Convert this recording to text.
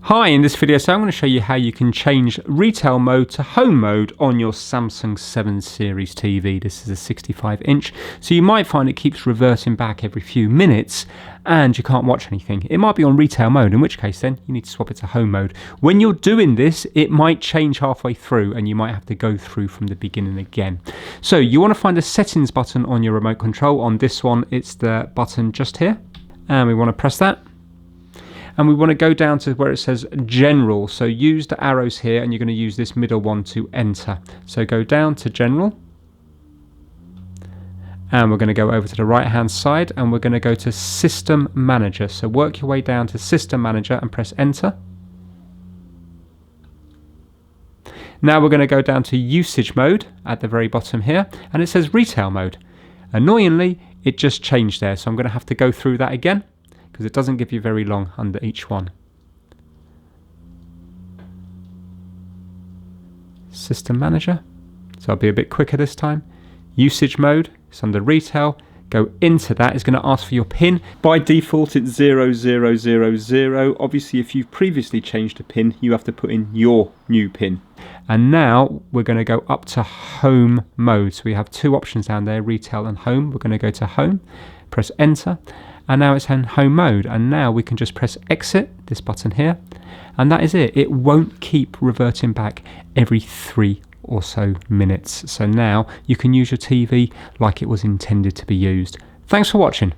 Hi, in this video I'm going to show you how you can change retail mode to home mode on your Samsung 7 Series TV. This is a 65 inch, so you might find it keeps reverting back every few minutes and you can't watch anything. It might be on retail mode, in which case then you need to swap it to home mode. When you're doing this, it might change halfway through and you might have to go through from the beginning again. So you want to find a settings button on your remote control. On this one, it's the button just here, and we want to press that. And we want to go down to where it says General. So use the arrows here and you're going to use this middle one to enter. So go down to General. And we're going to go over to the right hand side and we're going to go to System Manager. So work your way down to System Manager and press Enter. Now we're going to go down to Usage Mode at the very bottom here. And it says Retail Mode. Annoyingly, it just changed there. So I'm going to have to go through that again, because it doesn't give you very long under each one. System Manager, so I'll be a bit quicker this time. Usage mode, it's under retail. Go into that, it's going to ask for your PIN. By default it's 0000. Obviously if you've previously changed a PIN, you have to put in your new PIN. And now we're going to go up to home mode. So we have two options down there, retail and home. We're going to go to home, press enter. And now it's in home mode, and now we can just press exit, this button here, and that is it. It won't keep reverting back every 3 or so minutes. So now you can use your TV like it was intended to be used. Thanks for watching.